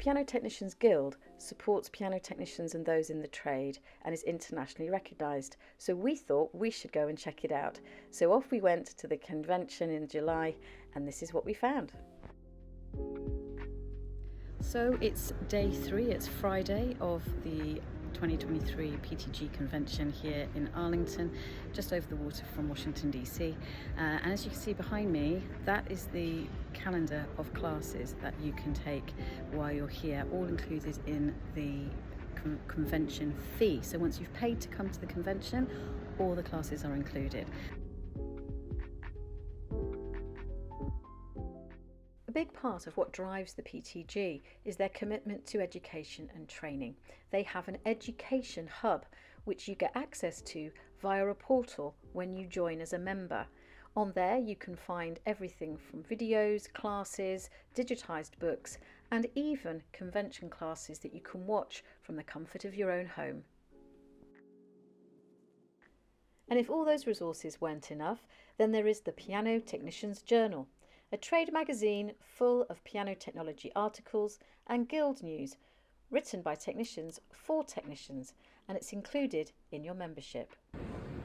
Piano Technicians Guild supports piano technicians and those in the trade and is internationally recognised, so we thought we should go and check it out. So off we went to the convention in July, and this is what we found. So it's day 3, it's Friday of the 2023 PTG Convention here in Arlington, just over the water from Washington DC, and as you can see behind me, that is the calendar of classes that you can take while you're here, all included in the convention fee. So once you've paid to come to the convention, all the classes are included. A big part of what drives the PTG is their commitment to education and training. They have an education hub which you get access to via a portal when you join as a member. On there you can find everything from videos, classes, digitised books, and even convention classes that you can watch from the comfort of your own home. And if all those resources weren't enough, then there is the Piano Technicians Journal, a trade magazine full of piano technology articles and guild news, written by technicians for technicians, and it's included in your membership.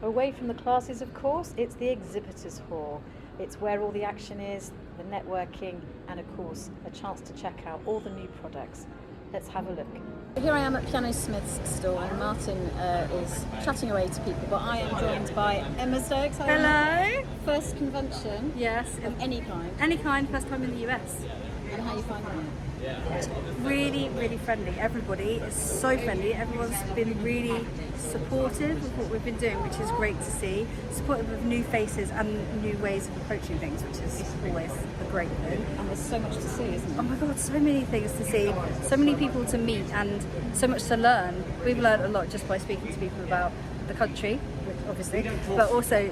Away from the classes, of course, it's the exhibitors hall. It's where all the action is, the networking, and of course, a chance to check out all the new products. Let's have a look. Here I am at Piano Smith's store, and Martin is chatting away to people, but I am joined by Emma Stokes. Hello. First convention? Yes. Of any kind? Any kind, first time in the US. And how are you finding it? Really, really friendly. Everybody is so friendly. Everyone's been really supportive of what we've been doing, which is great to see. Supportive of new faces and new ways of approaching things, which is always a great thing. And there's so much to see, isn't there? Oh my God, so many things to see, so many people to meet, and so much to learn. We've learned a lot just by speaking to people about the country, which obviously, but also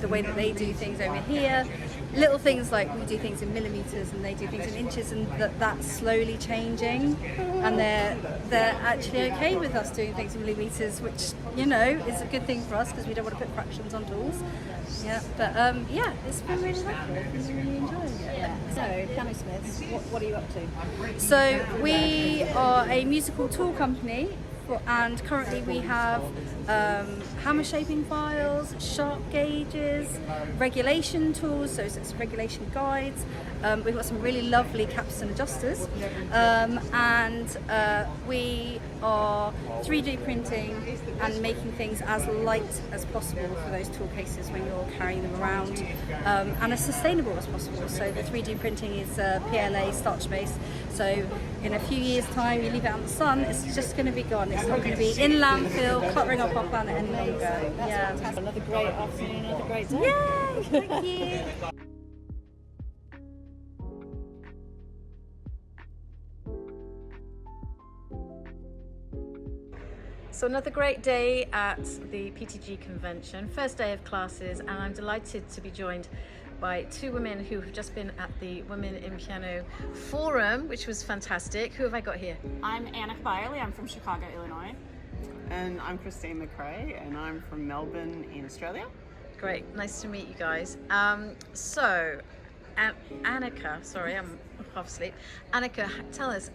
the way that they do things over here. Little things like we do things in millimeters and they do things in inches, and that's slowly changing, and they're actually okay with us doing things in millimeters, which, you know, is a good thing for us because we don't want to put fractions on tools. Yeah, but yeah, it's been really lovely. I've been really enjoying it. Yeah. So, Piano Smiths, what are you up to? So we are a musical tool company, and currently we have hammer shaping files, sharp gauges, regulation tools, so it's regulation guides. We've got some really lovely caps and adjusters, and we are 3D printing and making things as light as possible for those tool cases when you're carrying them around, and as sustainable as possible. So the 3D printing is PLA starch based, so in a few years time you leave it out in the sun, it's just going to be gone. It's not going to be in landfill, cluttering up our planet any longer. Yeah, another great afternoon, another great day. Yay! Thank you. So another great day at the PTG Convention, first day of classes, and I'm delighted to be joined by two women who have just been at the Women in Piano Forum, which was fantastic. Who have I got here? I'm Anna Byerly, I'm from Chicago, Illinois. And I'm Christine McRae, and I'm from Melbourne in Australia. Great, nice to meet you guys. Annika, sorry, I'm half asleep. Annika, tell us,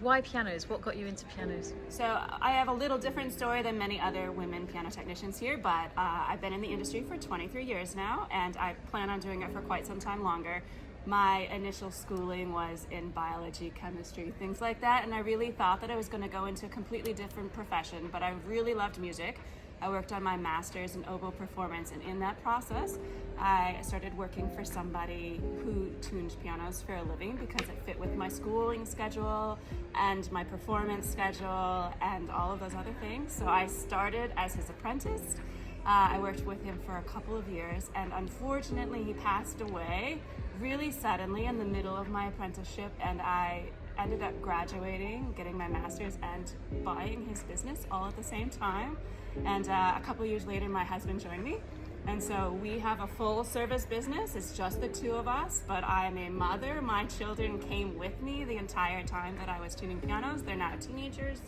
why pianos? What got you into pianos? So I have a little different story than many other women piano technicians here, but I've been in the industry for 23 years now, and I plan on doing it for quite some time longer. My initial schooling was in biology, chemistry, things like that, and I really thought that I was going to go into a completely different profession, but I really loved music. I worked on my master's in oboe performance, and in that process, I started working for somebody who tuned pianos for a living because it fit with my schooling schedule and my performance schedule and all of those other things. So I started as his apprentice. I worked with him for a couple of years, and unfortunately he passed away really suddenly in the middle of my apprenticeship, and I ended up graduating, getting my master's, and buying his business all at the same time. And a couple of years later, my husband joined me. And so we have a full service business. It's just the two of us, but I'm a mother. My children came with me the entire time that I was tuning pianos. They're now teenagers,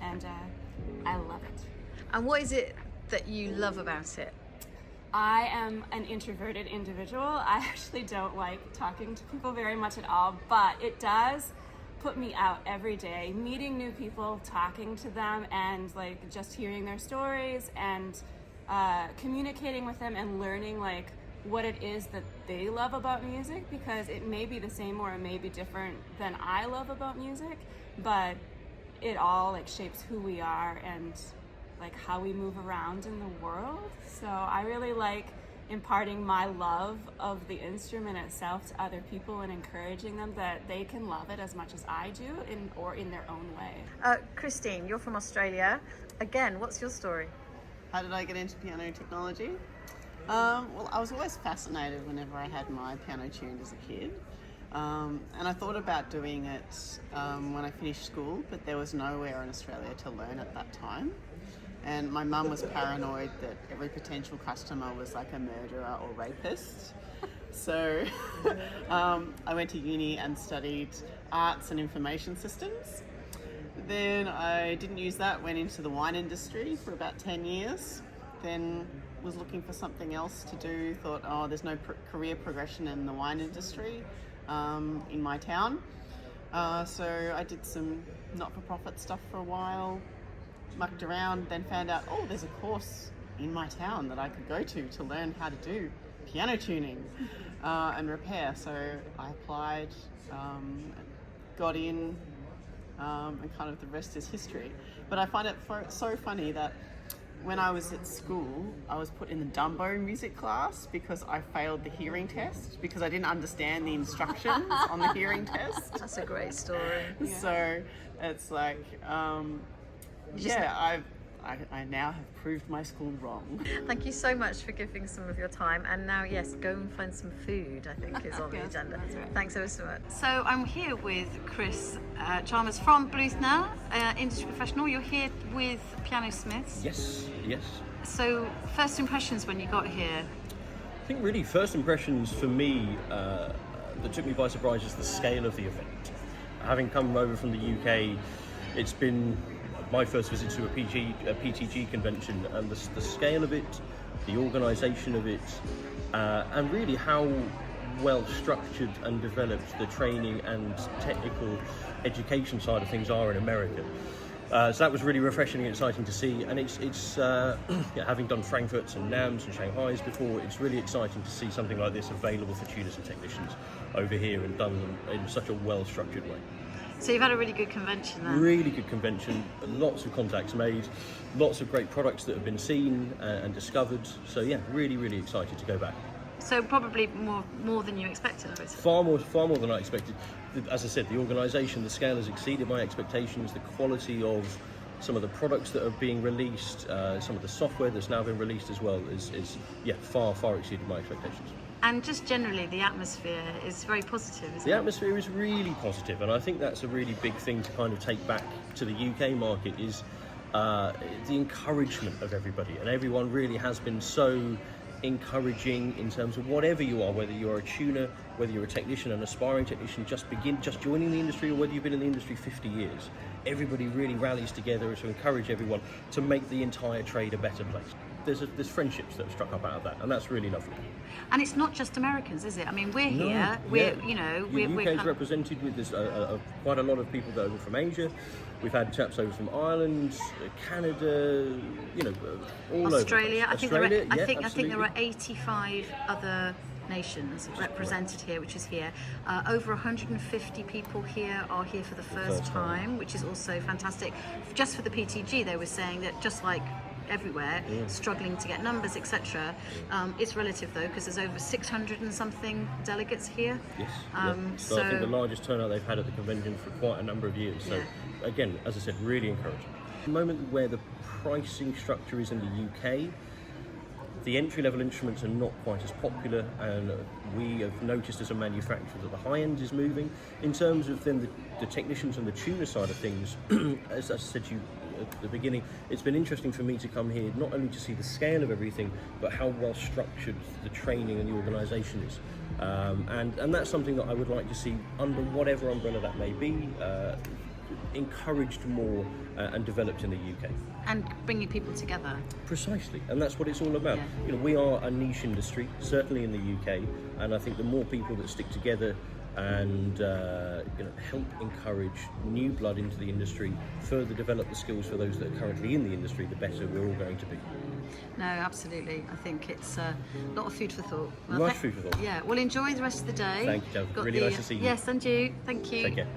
and I love it. And what is it that you love about it? I am an introverted individual. I actually don't like talking to people very much at all, but it does put me out every day, meeting new people, talking to them, and like just hearing their stories and communicating with them and learning like what it is that they love about music, because it may be the same or it may be different than I love about music, but it all like shapes who we are and like how we move around in the world. So I really like imparting my love of the instrument itself to other people and encouraging them that they can love it as much as I do in their own way. Christine, you're from Australia. Again, what's your story? How did I get into piano technology? Well, I was always fascinated whenever I had my piano tuned as a kid. And I thought about doing it when I finished school, but there was nowhere in Australia to learn at that time. And my mum was paranoid that every potential customer was like a murderer or rapist. So I went to uni and studied arts and information systems. Then I didn't use that, went into the wine industry for about 10 years. Then was looking for something else to do, thought, oh, there's no career progression in the wine industry in my town. So I did some not-for-profit stuff for a while, mucked around, then found out, oh, there's a course in my town that I could go to learn how to do piano tuning and repair. So I applied, got in, and kind of the rest is history. But I find it so funny that when I was at school, I was put in the Dumbo music class because I failed the hearing test because I didn't understand the instructions on the hearing test. That's a great story. Yeah. So it's like, I now have proved my school wrong. Thank you so much for giving some of your time. And now, yes, go and find some food, I think, is on the agenda. That's right. Thanks ever so much. So I'm here with Chris Chalmers from Bluth now, industry professional. You're here with Piano Smiths. Yes. So first impressions when you got here? I think really first impressions for me that took me by surprise is the scale of the event. Having come over from the UK, it's been my first visit to a PTG convention, and the scale of it, the organisation of it, and really how well structured and developed the training and technical education side of things are in America. So that was really refreshing and exciting to see, and it's having done Frankfurt's and NAMM's and Shanghai's before, it's really exciting to see something like this available for tuners and technicians over here and done in such a well-structured way. So you've had a really good convention then? Really good convention, lots of contacts made, lots of great products that have been seen and discovered. So yeah, really, really excited to go back. So probably more than you expected, obviously. Far more than I expected. As I said, the organisation, the scale has exceeded my expectations. The quality of some of the products that are being released, some of the software that's now been released as well is far exceeded my expectations. And just generally, the atmosphere is very positive, isn't it? The atmosphere is really positive, and I think that's a really big thing to kind of take back to the UK market is the encouragement of everybody, and everyone really has been so encouraging in terms of whatever you are, whether you're a tuner, whether you're a technician, an aspiring technician, just joining the industry, or whether you've been in the industry 50 years. Everybody really rallies together to encourage everyone to make the entire trade a better place. There's friendships that have struck up out of that, and that's really lovely. And it's not just Americans, is it? I mean, we're here. The UK is represented with this, quite a lot of people over from Asia. We've had chaps over from Ireland, Canada, all Australia. over. Australia. I think there are 85 other nations represented here, which is here. Over 150 people here are here for the first time, which is also fantastic. Just for the PTG, they were saying that just like everywhere, struggling to get numbers, etc. It's relative though, because there's over 600 and something delegates here. Yes. So I think the largest turnout they've had at the convention for quite a number of years. So again, as I said, really encouraging. The moment where the pricing structure is in the UK, the entry-level instruments are not quite as popular, and we have noticed as a manufacturer that the high end is moving. In terms of then the technicians and the tuner side of things, as I said to you at the beginning, it's been interesting for me to come here not only to see the scale of everything, but how well structured the training and the organisation is. And that's something that I would like to see under whatever umbrella that may be, encouraged more and developed in the UK. And bringing people together. Precisely, and that's what it's all about. We are a niche industry, certainly in the UK, and I think the more people that stick together and help encourage new blood into the industry, further develop the skills for those that are currently in the industry, the better we're all going to be. No, absolutely. I think it's a lot of food for thought. Nice food for thought. Yeah, well, enjoy the rest of the day. Thank you, Dev. Really nice to see you. Yes, and you. Thank you. Take care.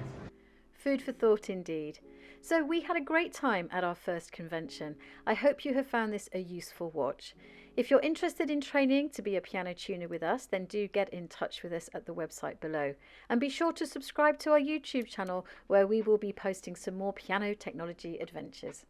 Food for thought indeed. So we had a great time at our first convention. I hope you have found this a useful watch. If you're interested in training to be a piano tuner with us, then do get in touch with us at the website below. And be sure to subscribe to our YouTube channel, where we will be posting some more piano technology adventures.